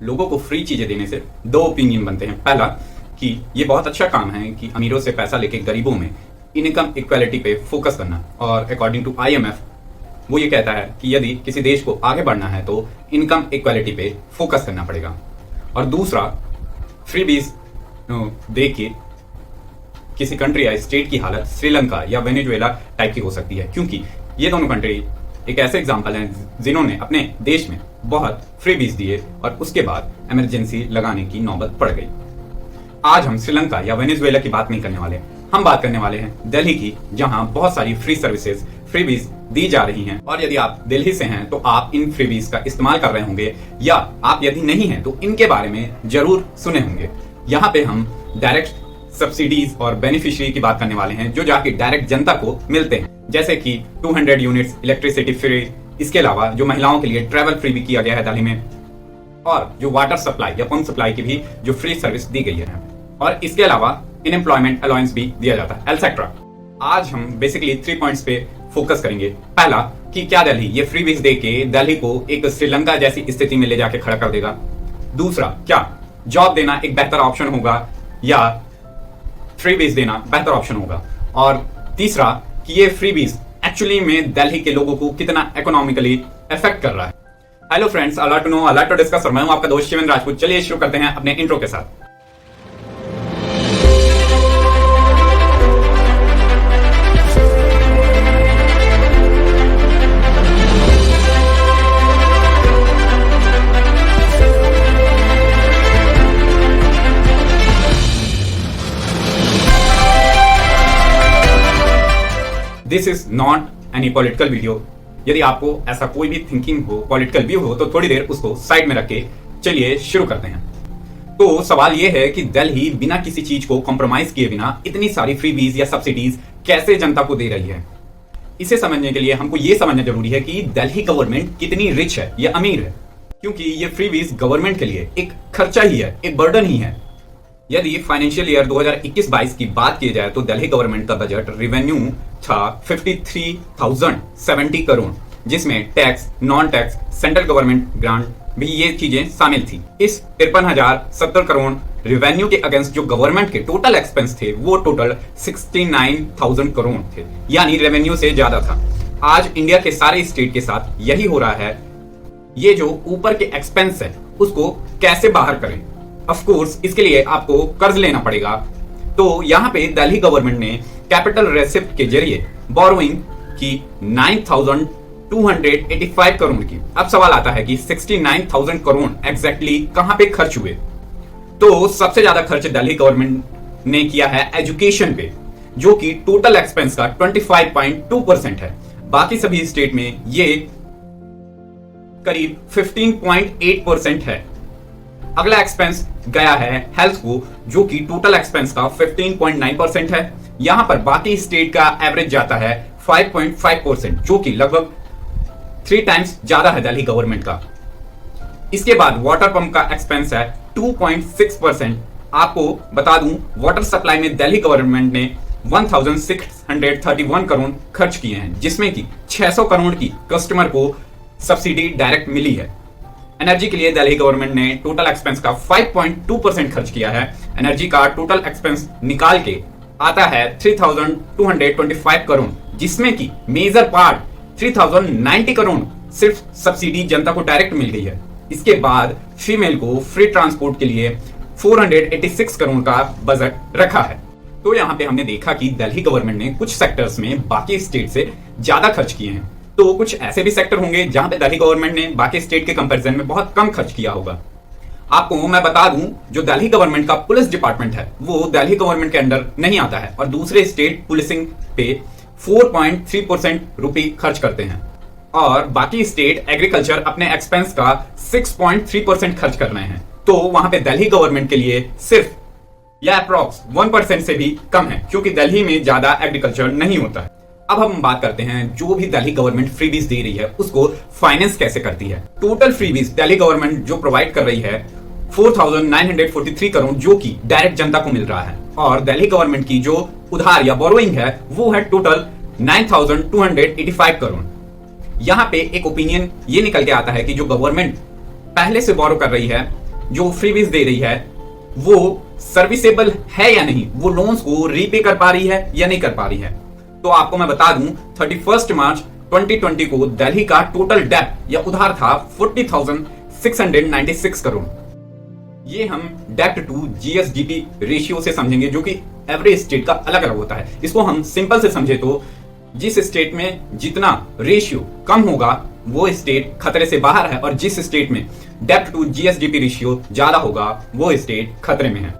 लोगों को फ्री चीजें देने से दो ओपिनियन बनते हैं। पहला कि ये बहुत अच्छा काम है कि अमीरों से पैसा लेके गरीबों में इनकम इक्वालिटी पे फोकस करना, और अकॉर्डिंग टू IMF वो ये कहता है कि यदि किसी देश को आगे बढ़ना है तो इनकम इक्वालिटी पे फोकस करना पड़ेगा। और दूसरा, फ्रीबीज देख के किसी कंट्री या स्टेट की हालत श्रीलंका या वेनेजुएला टाइप की हो सकती है, क्योंकि ये दोनों कंट्री एक ऐसे एग्जाम्पल हैं जिन्होंने अपने देश में बहुत फ्रीबीज दिए और उसके बाद इमरजेंसी लगाने की नौबत पड़ गई। आज हम श्रीलंका या वेनेजुएला की बात नहीं करने वाले, हम बात करने वाले हैं दिल्ली की, जहां बहुत सारी फ्री सर्विसेज फ्रीबीज दी जा रही हैं। और यदि आप दिल्ली से हैं तो आप इन फ्रीबीज का इस्तेमाल कर रहे होंगे, या आप यदि नहीं हैं तो इनके बारे में जरूर सुने होंगे। यहाँ पे हम डायरेक्ट सब्सिडीज और बेनिफिशियरी की बात करने वाले हैं जो जाके डायरेक्ट जनता को मिलते हैं, जैसे कि 200 यूनिट्स इलेक्ट्रिसिटी फ्री। इसके अलावा जो महिलाओं के लिए ट्रैवल फ्री भी किया गया है दिल्ली में, और जो वाटर सप्लाई या पंप सप्लाई की भी जो फ्री सर्विस दी गई है, और इसके अलावा अनएम्प्लॉयमेंट अलाउंस भी दिया जाता है, एटसेट्रा। आज हम बेसिकली 3 पॉइंट्स पे फोकस करेंगे। पहला कि क्या दिल्ली ये फ्रीबीज दे के दिल्ली को एक श्रीलंका जैसी स्थिति में ले जाके खड़ा कर देगा। दूसरा, क्या जॉब देना एक बेहतर ऑप्शन होगा या फ्रीबीज देना बेहतर ऑप्शन होगा। और तीसरा कि ये फ्रीबीज एक्चुअली में दिल्ली के लोगों को कितना इकोनॉमिकली इफेक्ट कर रहा है। Hello friends, alert to no, alert to discuss. मैं हूं आपका दोस्त शिवेंद्र राजपूत। चलिए शुरू करते हैं अपने इंट्रो के साथ। This is not any political video. यदि आपको ऐसा कोई भी थिंकिंग हो, पॉलिटिकल व्यू हो, तो थोड़ी देर उसको साइड में रख के चलिए शुरू करते हैं। तो सवाल यह है कि दिल्ली बिना किसी चीज को कॉम्प्रोमाइज किए बिना इतनी सारी फ्रीबीज या सब्सिडीज कैसे जनता को दे रही है। इसे समझने के लिए हमको यह समझना जरूरी है कि दिल्ली गवर्नमेंट कितनी रिच है या अमीर है, क्योंकि ये फ्रीबीज गवर्नमेंट के लिए एक खर्चा ही है, एक बर्डन ही है। यदि फाइनेंशियल ईयर 2021-22 की बात की जाए तो दिल्ली गवर्नमेंट का बजट रेवेन्यू था 53,070 करोड़, जिसमें tax, non tax, central government grant भी ये चीजें शामिल थी। इस 53,070 करोड़ रेवेन्यू के अगेंस्ट जो गवर्नमेंट के टोटल एक्सपेंस थे वो टोटल 69,000 करोड़ थे, यानी रेवेन्यू से ज्यादा था। आज इंडिया के सारे स्टेट के साथ यही हो रहा है। ये जो ऊपर के एक्सपेंस है उसको कैसे बाहर करें। ऑफ कोर्स इसके लिए आपको कर्ज लेना पड़ेगा। तो यहाँ पे दिल्ली गवर्नमेंट ने कैपिटल रेसिप्ट के जरिए बोरोइंग की 9,285 करोड़ की। अब सवाल आता है कि 69,000 करोड़ एग्जैक्टली कहां पे खर्च हुए। तो सबसे ज्यादा खर्च दिल्ली गवर्नमेंट ने किया है एजुकेशन पे, जो कि टोटल एक्सपेंस का 25.2% है। बाकी सभी स्टेट में ये करीब 15.8% है। अगला एक्सपेंस गया है हेल्थ को, जो कि टोटल एक्सपेंस का 15.9% है। यहां पर बाकी स्टेट का एवरेज जाता है 5.5%, जो कि लगभग 3 टाइम्स ज्यादा है दिल्ली गवर्नमेंट का। इसके बाद वाटर पंप का एक्सपेंस है 2.6%। आपको बता दूं, वाटर सप्लाई में दिल्ली गवर्नमेंट ने 1,631 करोड़ खर्च किए हैं, जिसमें कि 600 करोड़ की कस्टमर को सब्सिडी डायरेक्ट मिली है। एनर्जी के लिए दिल्ली गवर्नमेंट ने टोटल एक्सपेंस का 5.2% खर्च किया है। एनर्जी का टोटल एक्सपेंस निकाल के आता है 3,225 करोड़, जिसमें की मेजर पार्ट 3,090 करोड़ सिर्फ सब्सिडी जनता को डायरेक्ट मिल गई है। इसके बाद फीमेल को फ्री ट्रांसपोर्ट के लिए 486 करोड़ का बजट रखा है। तो यहाँ पे हमने देखा कि दिल्ली गवर्नमेंट ने कुछ सेक्टर्स में बाकी स्टेट से ज्यादा खर्च किए हैं। तो कुछ ऐसे भी सेक्टर होंगे जहां पे दिल्ली गवर्नमेंट ने बाकी स्टेट के कंपैरिजन में बहुत कम खर्च किया होगा। आपको मैं बता दूं, जो दिल्ली गवर्नमेंट का पुलिस डिपार्टमेंट है वो दिल्ली गवर्नमेंट के अंडर नहीं आता है, और दूसरे स्टेट पुलिसिंग पे 4.3% रुपए खर्च करते हैं, और बाकी स्टेट एग्रीकल्चर अपने एक्सपेंस का 6.3% खर्च कर रहे हैं। तो वहां पे दिल्ली गवर्नमेंट के लिए सिर्फ या अप्रॉक्स 1% से भी कम है, क्योंकि दिल्ली में ज्यादा एग्रीकल्चर नहीं होता है। अब हम बात करते हैं जो भी दिल्ली गवर्नमेंट फ्रीबीज दे रही है उसको फाइनेंस कैसे करती है। टोटल फ्रीबीज दिल्ली गवर्नमेंट जो प्रोवाइड कर रही है 4,943 करोड़, जो कि डायरेक्ट जनता को मिल रहा है, और दिल्ली गवर्नमेंट की जो उधार या बोरोइंग है वो है टोटल 9,285 करोड़। यहाँ पे एक ओपिनियन ये निकल के आता है कि जो गवर्नमेंट पहले से बोरो कर रही है जो फ्रीबीज दे रही है वो सर्विसेबल है या नहीं, वो लोन्स को रीपे कर पा रही है या नहीं कर पा रही है। तो आपको मैं बता दूं 31 मार्च 2020 को दिल्ली का टोटल डेब्ट या उधार था 40,696 करोड़। ये हम डेब्ट टू जीएसडीपी रेशियो से समझेंगे, जो कि एवरेज स्टेट का अलग अलग होता है। इसको हम सिंपल से समझे तो जिस स्टेट में जितना रेशियो कम होगा वो स्टेट खतरे से बाहर है, और जिस स्टेट में डेब्ट टू जीएसडीपी रेशियो ज्यादा होगा वो स्टेट खतरे में है।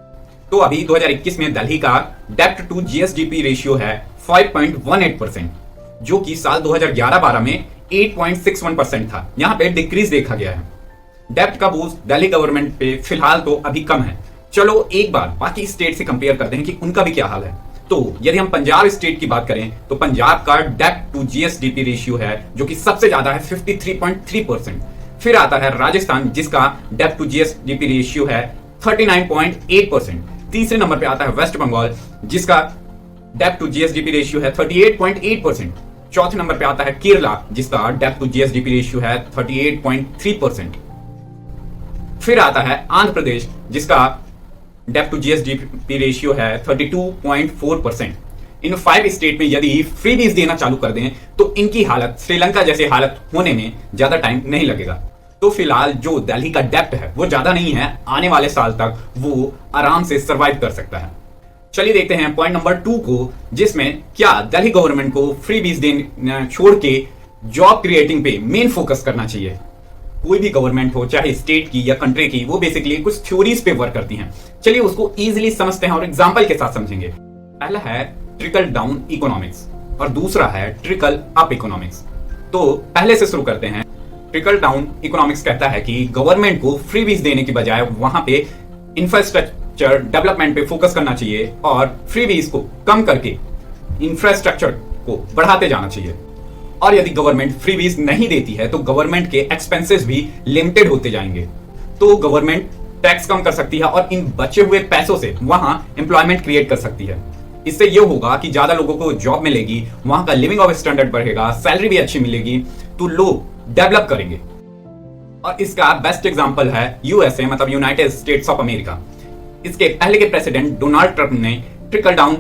तो अभी 2021 में दिल्ली का डेब्ट टू जीएसडीपी रेशियो है 5.18%, जो कि साल 2011-12 में 8.61% था। यहाँ पे डिक्रीज देखा गया है। डेब्ट का बोझ दिल्ली गवर्नमेंट पे फिलहाल तो अभी कम है। चलो एक बार बाकी स्टेट से कंपेयर करते हैं कि उनका भी क्या हाल है। तो यदि हम पंजाब स्टेट की बात करें तो पंजाब का डेब्ट टू जीएसडीपी रेशियो है जो कि सबसे ज्यादा है 53.3%। फिर आता है राजस्थान जिसका डेब्ट टू जीएसडीपी रेशियो है 39.8%। तीसरे नंबर पे आता है वेस्ट बंगाल जिसका डेब्ट टू जीएसडीपी रेशियो है 38.8%। चौथे नंबर पे आता है केरला जिसका डेब्ट टू जीएसडीपी रेशियो है 38.3%। फिर आता है आंध्र प्रदेश जिसका डेब्ट टू जीएसडीपी रेशियो है 32.4%। इन 5 स्टेट में यदि फ्रीबीज देना चालू कर दें तो इनकी हालत श्रीलंका जैसे हालत होने में ज्यादा टाइम नहीं लगेगा। तो फिलहाल जो दिल्ली का डेब्ट है वो ज्यादा नहीं है, आने वाले साल तक वो आराम से सरवाइव कर सकता है। चलिए देखते हैं पॉइंट नंबर 2 को, जिसमें क्या दिल्ली गवर्नमेंट को फ्रीबीज देना छोड़ के जॉब क्रिएटिंग पे मेन फोकस करना चाहिए। कोई भी गवर्नमेंट हो, चाहे स्टेट की या कंट्री की, वो बेसिकली कुछ थ्योरीज पे वर्क करती हैं। चलिए उसको इजीली समझते हैं और एग्जांपल के साथ समझेंगे। पहला है ट्रिकल डाउन इकोनॉमिक्स और दूसरा है ट्रिकल अप इकोनॉमिक्स। तो पहले से शुरू करते हैं। ट्रिकल डाउन इकोनॉमिक्स कहता है कि गवर्नमेंट को फ्रीबीज देने की बजाय वहां पे इंफ्रास्ट्रक्चर डेवलपमेंट पे फोकस करना चाहिए और फ्रीबीज को कम करके इंफ्रास्ट्रक्चर को बढ़ाते जाना चाहिए। और यदि गवर्नमेंट फ्रीबीज नहीं देती है तो गवर्नमेंट के एक्सपेंसेस भी लिमिटेड होते जाएंगे। तो गवर्नमेंट टैक्स कम कर सकती है और इन बचे हुए पैसों से वहां एम्प्लॉयमेंट क्रिएट कर सकती है। इससे यह होगा कि ज्यादा लोगों को जॉब मिलेगी, वहां का लिविंग ऑफ स्टैंडर्ड बढ़ेगा, सैलरी भी अच्छी मिलेगी, तो लोग डेवलप करेंगे। और इसका बेस्ट एग्जांपल है यूएसए, मतलब यूनाइटेड स्टेट्स ऑफ अमेरिका। इसके पहले के प्रेसिडेंट डोनाल्ड ट्रंप ने ट्रिकल डाउन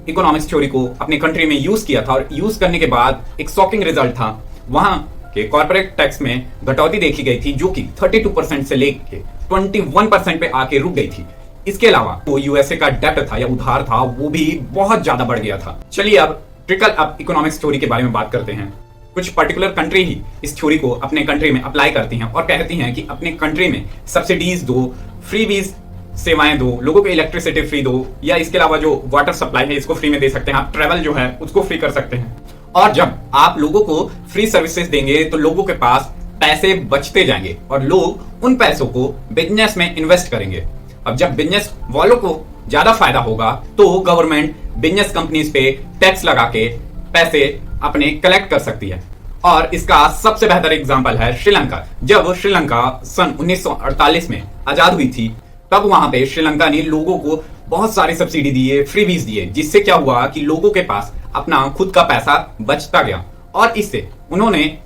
इकोनॉमिक्स थ्योरी को अपने कंट्री में यूज किया था और यूज करने के बाद एक शॉकिंग रिजल्ट था। वहां के कॉर्पोरेट टैक्स में घटौती देखी गई थी जो कि 32% से लेकर 21% पे आके रुक गई थी। इसके अलावा वो यूएसए का डेब्ट था या उधार था वो भी बहुत ज्यादा बढ़ गया था। चलिए अब ट्रिकल अप इकोनॉमिक्स थ्योरी के बारे में बात करते हैं। कुछ पर्टिकुलर कंट्री ही इस थ्योरी को अपने कंट्री में अप्लाई करती हैं और कहती हैं कि अपने कंट्री में सब्सिडीज दो, फ्रीबीज सेवाएं दो, लोगों को इलेक्ट्रिसिटी फ्री दो, या इसके अलावा जो वाटर सप्लाई है इसको फ्री में दे सकते हैं, आप ट्रेवल जो है उसको फ्री कर सकते हैं। और जब आप लोगों को फ्री सर्विसेज देंगे तो लोगों के पास पैसे बचते जाएंगे और लोग उन पैसों को बिजनेस में इन्वेस्ट करेंगे। अब जब बिजनेस वालों को ज्यादा फायदा होगा तो गवर्नमेंट बिजनेस कंपनीज पे टैक्स लगा के पैसे अपने कलेक्ट कर सकती है। और इसका सबसे बेहतर एग्जांपल है श्रीलंका। जब श्रीलंका सन 1948 में आजाद हुई थी तब वहां पे श्रीलंका ने लोगों को बहुत सारी सब्सिडी दिए, फ्रीबीज दिए, जिससे क्या हुआ कि लोगों के पास अपना खुद का पैसा बचता गया और इससे उन्होंने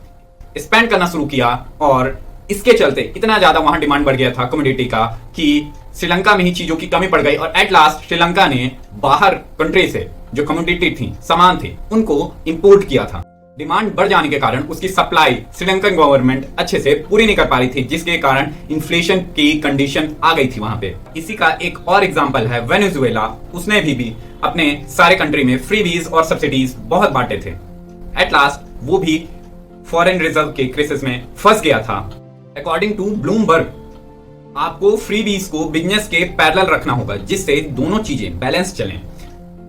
स्पेंड करना शुरू किया। और इसके चलते इतना ज्यादा वहां डिमांड बढ़ गया था कमोडिटी का कि श्रीलंका में ही चीजों की कमी पड़ गई और एट लास्ट श्रीलंका ने बाहर कंट्री से जो कमोडिटी थी, सामान थे, उनको इंपोर्ट किया था। डिमांड बढ़ जाने के कारण उसकी सप्लाई श्रीलंकन गवर्नमेंट अच्छे से पूरी नहीं कर पा रही थी, जिसके कारण इन्फ्लेशन की कंडीशन आ गई थी वहां पे। इसी का एक और एग्जांपल है वेनेजुएला। उसने भी अपने सारे कंट्री में फ्रीबीज और सब्सिडीज बहुत बांटे थे। एट लास्ट वो भी फॉरेन रिजर्व के क्राइसिस में फंस गया था। अकॉर्डिंग टू ब्लूमबर्ग आपको फ्रीबीज को बिजनेस के पैरेलल रखना होगा जिससे दोनों चीजें बैलेंस चलें।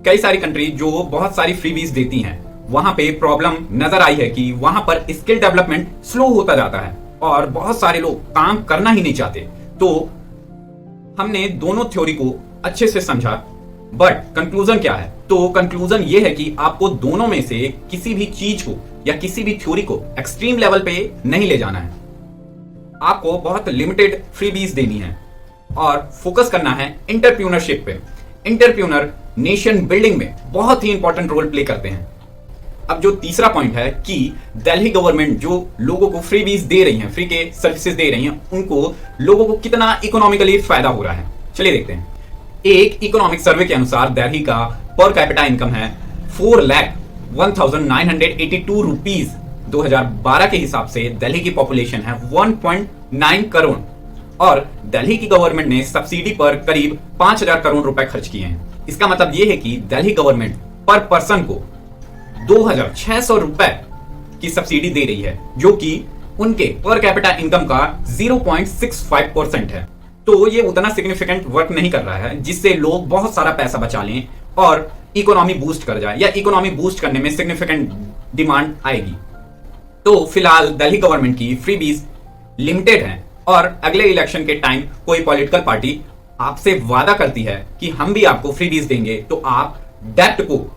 कई सारी कंट्री जो बहुत सारी फ्रीबीज देती हैं वहां पे प्रॉब्लम नजर आई है कि वहां पर स्किल डेवलपमेंट स्लो होता जाता है और बहुत सारे लोग काम करना ही नहीं चाहते। तो हमने दोनों थ्योरी को अच्छे से समझा, बट कंक्लूजन क्या है? तो कंक्लूजन ये है कि आपको दोनों में से किसी भी चीज को या किसी भी थ्योरी को एक्सट्रीम लेवल पे नहीं ले जाना है। आपको बहुत लिमिटेड फ्रीबीज देनी है और फोकस करना है एंटरप्रेन्योरशिप पे। एंटरप्रेन्योर नेशन बिल्डिंग में बहुत ही इंपॉर्टेंट रोल प्ले करते हैं। अब जो तीसरा पॉइंट है कि दिल्ली गवर्नमेंट जो लोगों को फ्री बीज दे रही है, फ्री के सर्विसेज दे रही है, उनको लोगों को कितना इकोनॉमिकली फायदा हो रहा है। चलिए देखते हैं। एक इकोनॉमिक सर्वे के अनुसार दिल्ली का पर कैपिटा इनकम है 4,01,982 रुपीज। 2012 के हिसाब से दिल्ली की पॉपुलेशन है 1.9 करोड़ और दिल्ली की गवर्नमेंट ने सब्सिडी पर करीब 5,000 करोड़ रुपए खर्च किए हैं। इसका मतलब यह है कि दिल्ली गवर्नमेंट पर पर्सन को 2,600 रुपए की सब्सिडी दे रही है, जो कि उनके पर कैपिटा इनकम का 0.65% है। तो ये उतना सिग्निफिकेंट वर्क नहीं कर रहा है जिससे लोग बहुत सारा पैसा बचा लें और इकोनॉमी बूस्ट कर जाए या इकोनॉमी बूस्ट करने में सिग्निफिकेंट डिमांड आएगी। तो फिलहाल दिल्ली गवर्नमेंट की फ्री बीज लिमिटेड है और अगले इलेक्शन के टाइम कोई पॉलिटिकल पार्टी आपसे वादा करती है कि हम भी आपको फ्री बीज देंगे, तो आप डेप्ट को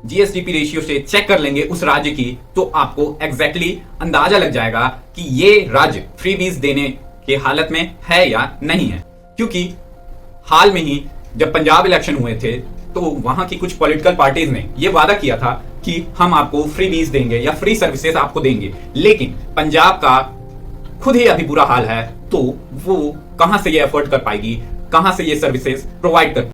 जीएसडीपी रेशियो से चेक कर लेंगे उस राज्य की, तो आपको एग्जैक्टली अंदाजा लग जाएगा कि ये राज्य फ्री बीज देने के हालत में है या नहीं है। क्योंकि हाल में ही जब पंजाब इलेक्शन हुए थे तो वहां की कुछ पॉलिटिकल पार्टीज ने यह वादा किया था कि हम आपको फ्री बीज देंगे या फ्री सर्विसेज आपको देंगे, लेकिन पंजाब का खुद ही अभी बुरा हाल है, तो वो कहां से ये एफर्ट कर पाएगी, कहां से ये सर्विसेज प्रोवाइड कर